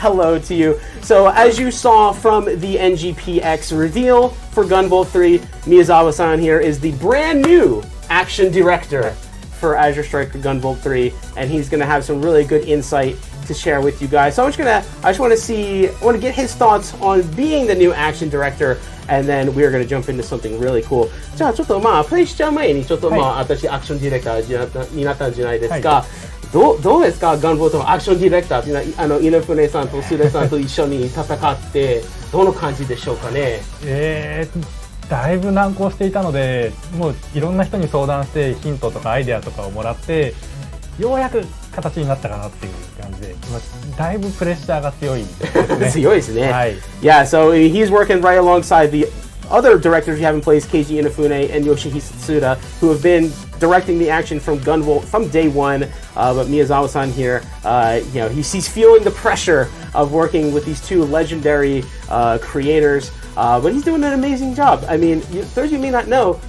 hello to you. So as you saw from the NGPX reveal for Gunvolt 3, Miyazawa-san here is the brand new action director for Azure Striker Gunvolt 3, and he's going to have some really good insight to share with you guys. So I just want to get his thoughts on being the new action director, and then we're going to jump into something really cool. じゃあちょっとプレイしちゃう前にちょっと私アクションディレクターになったんじゃないですか。どうですか、ガンボートのアクションディレクターっていうのは稲船さんとスレさんと一緒に戦ってどの感じでしょうかね。だいぶ難航していたので、もういろんな人に相談してヒントとかアイデアとかをもらってようやく形になったかなっていう感じで、だいぶプレッシャーが強いですね。強いですね。Yeah, so he's working right alongside the other directors we have in place, Keiji Inafune and Yoshihisa Tsuda, who have been directing the action from Gunvolt from day one. But Miyazawa-san here, he's feeling the pressure of working with these two legendary creators, but he's doing an amazing job. I mean, those of you may not know,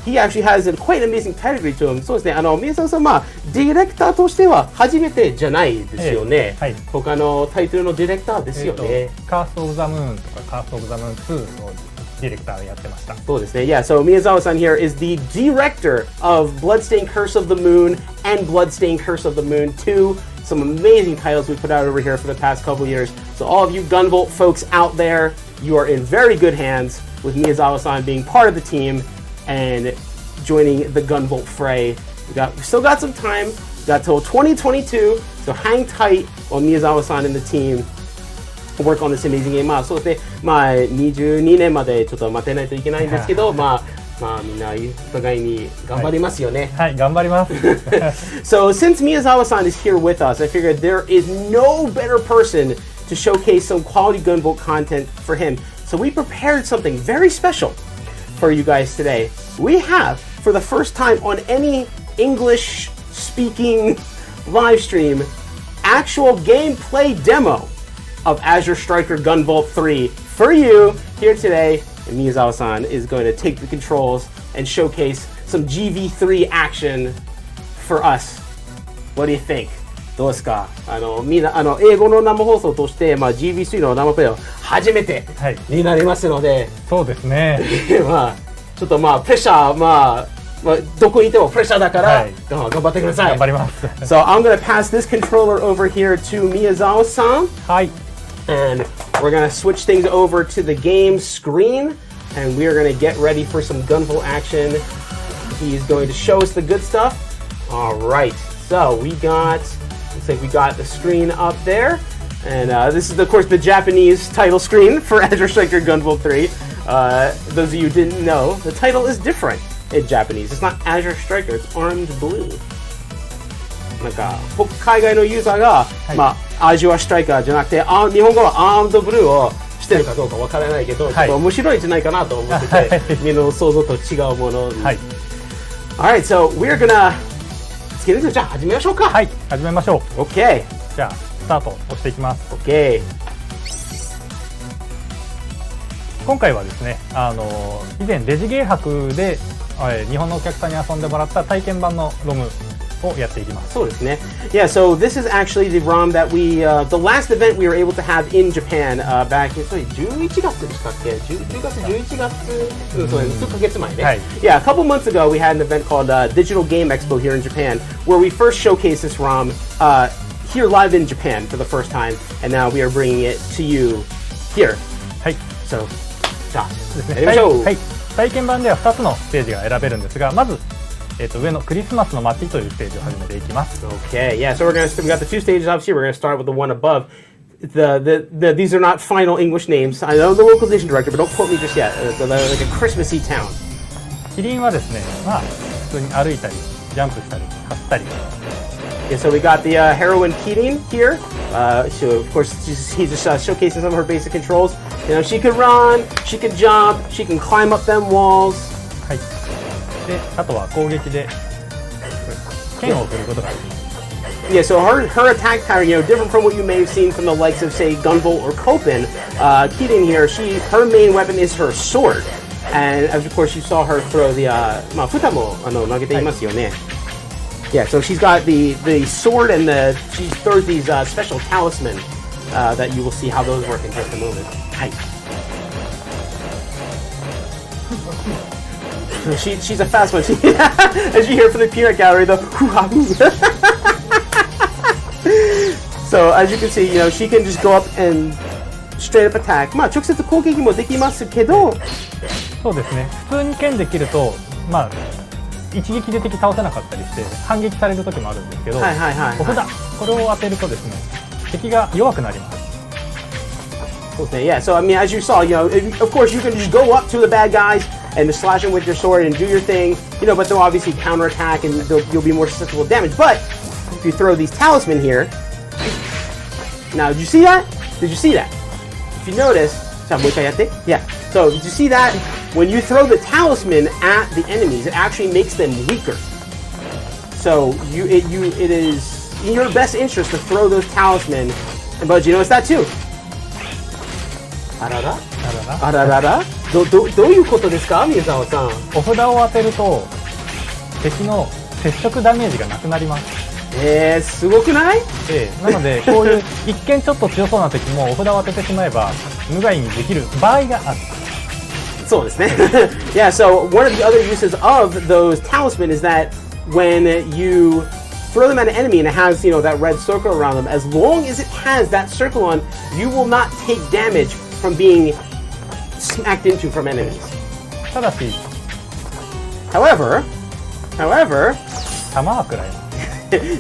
he actually has quite an amazing pedigree to him. そうですね、Miyazawa-san、ディレクターとしては初めてじゃないですよね。他のタイトルのディレクターですよね。カースト・オブ・ザ・ムーンとかカースト・オブ・ザ・ムーン2のディレクターをやってました。そうですね。Yeah, so Miyazawa-san here is the director of Bloodstained Curse of the Moon and Bloodstained Curse of the Moon 2. Some amazing titles we put out over here for the past couple years. So all of you Gunvolt folks out there, you are in very good hands with Miyazawa-san being part of the team and joining the Gunvolt fray. We still got some time. Got till 2022. So hang tight while Miyazawa-san and the team work on this amazing game. そうですね。22年までちょっと待てないといけないんですけど、みんなお互いに頑張りますよね。はい、頑張ります。So since Miyazawa-san is here with us, I figured there is no better person to showcase some quality Gunvolt content for him. So we prepared something very special for you guys today. We have, for the first time on any English-speaking live stream, actual gameplay demo of Azure Striker Gunvolt 3 for you here today. And Miyazawa-san is going to take the controls and showcase some GV3 action for us. What do you think? どうですか？みんな英語の生放送として、GV3 の生プレイは初めてになりますので、そうですね。ちょっとプレッシャーどこにいてもプレッシャーだから、頑張ってください。頑張ります。So I'm going to pass this controller over here to Miyazawa-san. はい。And we're going to switch things over to the game screen, and we are going to get ready for some Gunvolt action. He's going to show us the good stuff. All right, so looks like we got the screen up there, and this is of course the Japanese title screen for Azure Striker Gunvolt 3. Those of you who didn't know, the title is different in Japanese. It's not Azure Striker, it's Armed Blue. なんか海外のユーザーが、Azure Striker じゃなくて日本語は Armed Blue をしてるかどうかわからないけど、ちょっと面白いんじゃないかなと思ってて、みんなの想像と違うものに。Alright, so we're gonna let's get into it. じゃあ始めましょうか。はい、始めましょう。OK。じゃあスタート押していきます。OK。今回はですね、以前レジゲー博で日本のお客さんに遊んでもらった体験版のロムをやっていきます。そうですね。Yeah, so this is actually the ROM that we, the last event we were able to have in Japan back in, 11月でしたっけ ?10 月、11月、数ヶ月前ね。Yeah, a couple months ago we had an event called Digital Game Expo here in Japan, where we first showcased this ROM here live in Japan for the first time, and now we are bringing it to you here. はい。So, じゃあ、やりましょう。はい。体験版では2つのステージが選べるんですが、まず上のクリスマスの街というステージを始めていきます。Okay, yeah. So we got the two stages obviously. We're going to start with the one above. These are not final English names. I know the localization director, but don't quote me just yet. Like a Christmassy town. キリンはですね、普通に歩いたり、ジャンプしたり、走ったり。Yeah, so we got the heroine Kirin here. So of course he's just showcasing some of her basic controls. She can run, she can jump, she can climb up them walls. はい。で、あとは攻撃で剣を振ることができます。Yeah, so her attack pattern, different from what you may have seen from the likes of, say, Gunvolt or Kopen. Kirin here, her main weapon is her sword. And of course you saw her throw the, フタも投げていますよね。Yeah, so she's got the sword and she throws these special talisman that you will see how those work in just a moment. Hi. She's a fast one. As you hear from the peanut gallery, the hoo-ha hoo. So as you can see, she can just go up and straight up attack. まあ直接攻撃もできますけど、そうですね。普通に剣で切ると、まあ一撃で敵倒せなかったりして反撃される時もあるんですけど、お札これを当てるとですね、敵が弱くなります。Okay, yeah. So I mean, as you saw, of course you can just go up to the bad guys and just slash them with your sword and do your thing, but they'll obviously counterattack and you'll be more susceptible to damage. But if you throw these talisman here, now did you see that? Did you see that? If you notice, yeah. So did you see that? When you throw the talisman at the enemies, it actually makes them weaker. So it is in your best interest to throw those talisman. And Bud, you notice that too. あららあらららどういうことですか、宮沢さん。お札を当てると敵の接触ダメージがなくなります。すごくない？なのでこういう一見ちょっと強そうな敵もお札を当ててしまえば無害にできる場合がある。そうですね。Yeah, so one of the other uses of those talisman is that when you throw them at an enemy and it has, that red circle around them, as long as it has that circle on, you will not take damage from being smacked into from enemies. ただし However, 弾は食らえます。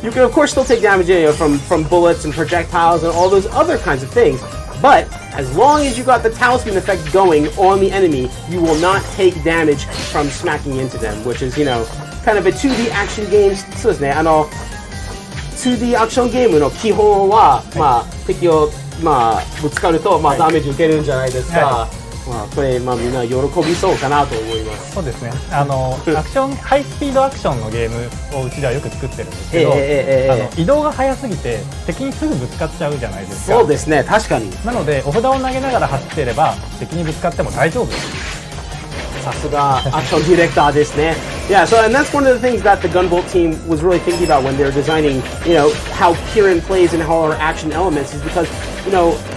you can of course still take damage from bullets and projectiles and all those other kinds of things, but as long as you got the talisman effect going on the enemy, you will not take damage from smacking into them, which is, kind of a 2D action game. そうですね、2D アクションゲームの基本は、敵をぶつかるとダメージ受けるんじゃないですか。これみんな喜びそうかなと思います。そうですね。アクションハイスピードアクションのゲームをうちではよく作ってるんですけど、移動が速すぎて敵にすぐぶつかっちゃうじゃないですか。そうですね、確かに。なのでお札を投げながら走っていれば敵にぶつかっても大丈夫です。さすがアクションディレクターですね。Yeah, so and that's one of the things that the Gunvolt team was really thinking about when they were designing, how Kirin plays and how our action elements is because,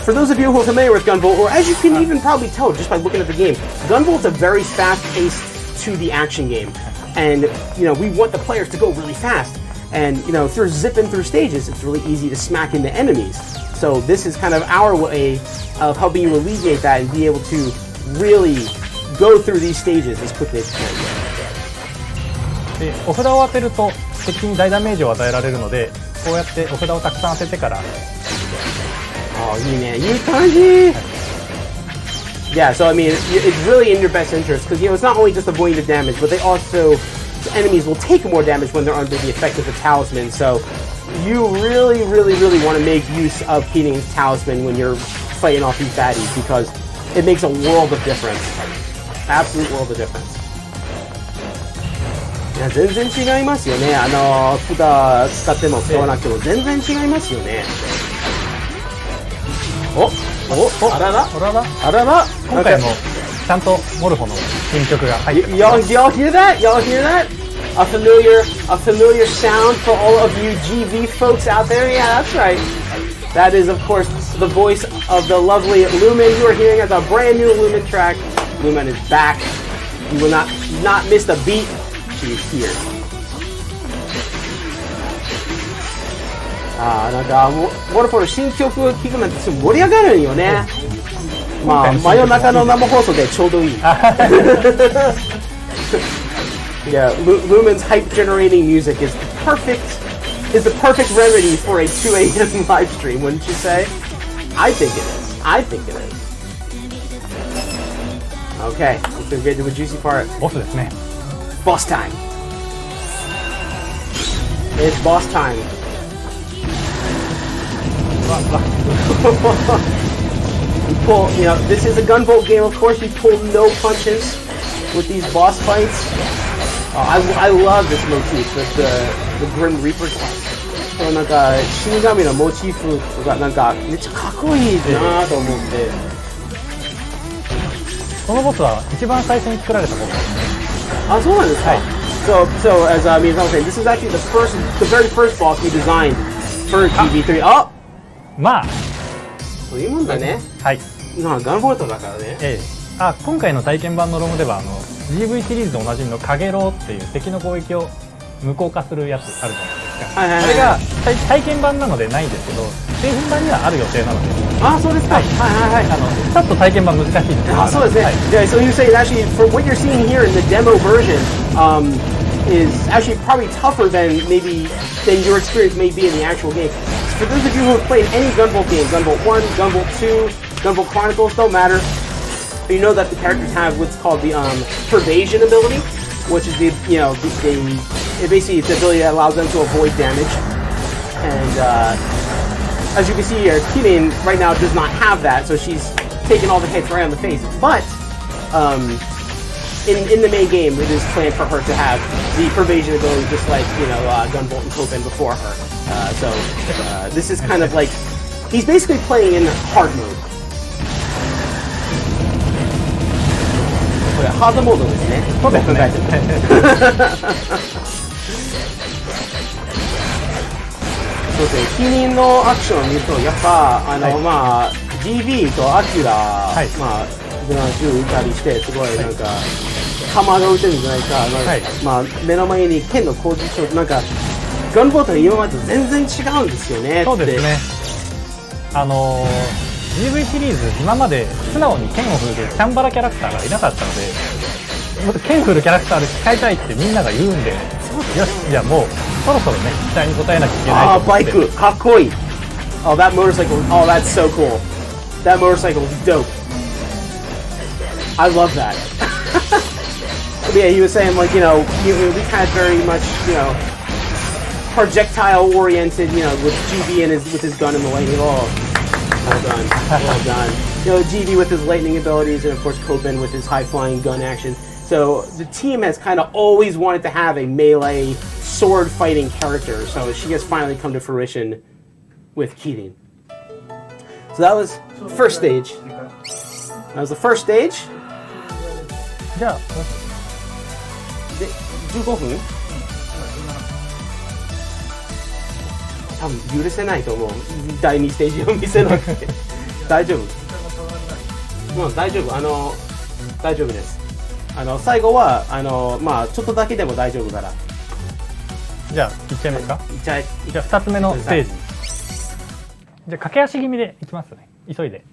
for those of you who are familiar with Gunvolt, or as you can even probably tell just by looking at the game, Gunvolt's a very fast-paced 2D action game, and we want the players to go really fast. And if you're zipping through stages, it's really easy to smack into enemies. So this is kind of our way of helping you alleviate that and be able to really go through these stages as quickly as you can. でお札を当てると敵に大ダメージを与えられるので、こうやってお札をたくさん当ててから。いいね、いい感じ。Yeah, so I mean, it's really in your best interest because it's not only just avoiding the damage, but the enemies will take more damage when they're under the effect of the talisman. So you really, really, really want to make use of Kirin's talisman when you're fighting off these baddies because it makes a world of difference. Absolute world of difference. いや全然違いますよね。札使っても使わなくても全然違いますよね。あららあらら。今回もちゃんとモルフォの新曲が入ってます。Y'all hear that? Y'all hear that? A familiar sound for all of you GV folks out there. Yeah, that's right. That is, of course, the voice of the lovely Lumen. You are hearing as a brand new Lumen track. Lumen is back. You will not miss a beat. She is here. なんかモルフォの新曲を聴くなんてすごい盛り上がるんよね。真夜中の生放送でちょうどいい。Yeah, Lumen's hype generating music is the perfect remedy for a 2 a.m. live stream, wouldn't you say? I think it is. Okay, let's get to the juicy part. ボスですね。Boss time. It's boss time. You pull, this is a Gunvolt game, of course, you pull no punches with these boss fights. I love this motif with the Grim Reaper fight. なんか死神のモチーフがなんかめっちゃかっこいいなと思って。このボスは一番最初に作られたボスですね。あ、そうなんですか。So as Miyazaki was saying, this is actually the very first boss we designed for GB3. あ、まあそういうもんだね。はい。まあガンボルトだからね。今回の体験版のロムではGV シリーズとおなじみの影ロっていう敵の攻撃を無効化するやつあるじゃないですか。あれが体験版なのでないんですけど、製品版にはある予定なので。あ、そうですか。はいはいはい。ちょっと体験版難しいです。あ、そうですね。Yeah, so you say actually for what you're seeing here in the demo version is actually probably tougher than your experience may be in the actual game. For those of you who have played any Gunvolt game, Gunvolt 1, Gunvolt 2, Gunvolt Chronicles, don't matter. You know that the characters have what's called the pervasion ability, which is basically it's the ability that allows them to avoid damage. And as you can see here, Kirin right now does not have that, so she's taking all the hits right on the face. But in the main game, it is planned for her to have the pervasion ability, just like Gunvolt and Kopen before her. So this is kind of like he's basically playing in hard mode. これハードモードですね。そうですね。そうですね。キリンのアクションを見るとやっぱGV とアキュラ、ブランシュ打ったりしてすごいなんか弾が打てるんじゃないか。目の前に剣の攻撃となんかガンボートが今までと全然違うんですよね。そうですね。GV シリーズ今まで素直に剣を振るチャンバラキャラクターがいなかったので、もっと剣振るキャラクターで使いたいってみんなが言うんで、よし、じゃあもうそろそろね期待に応えなきゃいけないと思って。バイクかっこいい。Oh, that motorcycle. Oh, that's so cool. That motorcycle is dope. I love that. Yeah, he was saying we had very much projectile oriented, with GB and with his gun and the lightning. Oh. Well done, well done. GV with his lightning abilities, and of course Kopen with his high-flying gun action. So the team has kind of always wanted to have a melee sword-fighting character. So she has finally come to fruition with Kirin. So that was the first stage. That was the first stage. じゃあ、で15分。多分許せないと思う。第2ステージを見せなくて大丈夫。大丈夫。大丈夫です。最後はちょっとだけでも大丈夫から。じゃあいっちゃいますか。じゃあ2つ目のステージ。じゃあ駆け足気味でいきますね。急いで。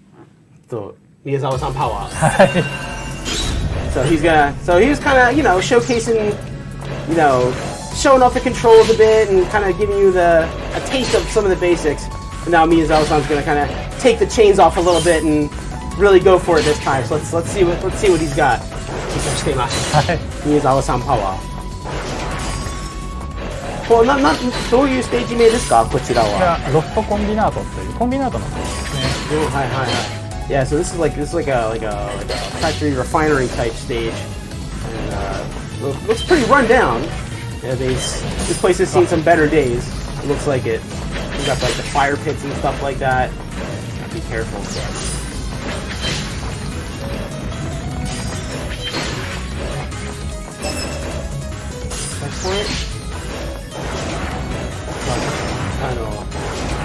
宮沢さんパワー。はい。So he was kind of showcasing showing off the controls a bit and kind of giving you a taste of some of the basics. And now Miyazawa-san's going to kind of take the chains off a little bit and really go for it this time. So let's see what he's got. Miyazawa-san power. どういうステージ名ですかこちらは。ロストコンビナートというコンビナートのステージですね。はいはいはい。Yeah, so this is like a factory refinery type stage, and looks pretty run down. Yeah, this place has seen some better days. It looks like it. You got like the fire pits and stuff like that. Be careful. Checkpoint.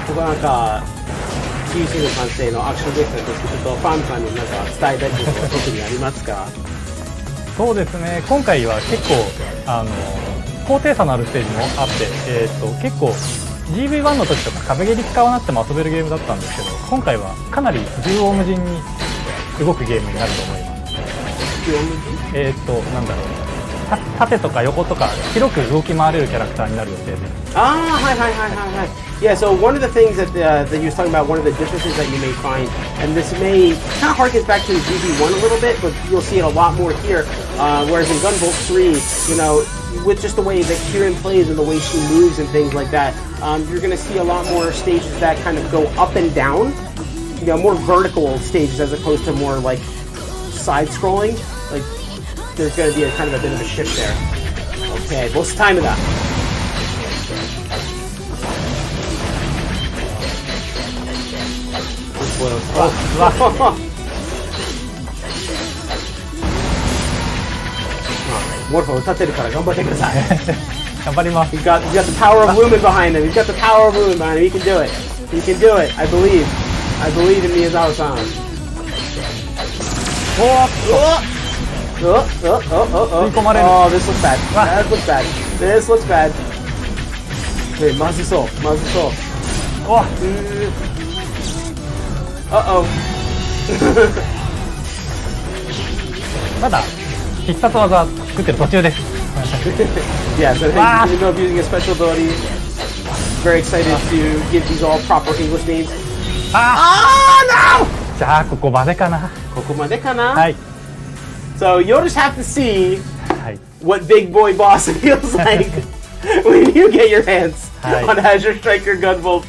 ここなんか90の完成のアクションゲームとしてちょっとファンさんになんか伝えたいことは特にありますか？そうですね。今回は結構高低差のあるステージもあって、結構 GV1 の時とか壁蹴り使わなくても遊べるゲームだったんですけど、今回はかなり縦横無尽に動くゲームになると思います。なんだろう、縦とか横とか広く動き回れるキャラクターになる予定です。はいはいはいはいはい。Yeah, so one of the things that you were talking about, one of the differences that you may find, and this may kind of harkens back to GV1 a little bit, but you'll see it a lot more here. Whereas in Gunvolt 3, with just the way that Kirin plays and the way she moves and things like that, you're going to see a lot more stages that kind of go up and down, more vertical stages as opposed to more like side-scrolling. Like there's going to be a kind of a bit of a shift there. Okay, what's the time of that? モルフォ歌ってるから頑張ってください。頑張ります。He's got the power of Lumen behind him. He's got the power of Lumen behind him. He can do it. He can do it. I believe. I believe in Miyazawa-san. おーっ Oh, 吸い込まれる。 oh, this looks bad. Ah. That looks bad. This looks bad. Wait, Mazuso. Mazuso. とお Uh-oh. まだ必殺技作ってる途中です。 Yeah, so Ah. even though I'm using a special ability, very excited to give these all proper English names. あ Oh, no! ーじゃあここまでかな。 Kokomade kana? はい。 So you'll just have to see はい。 what Big Boy Boss feels like when you get your hands Hi. on Azure Striker Gunvolt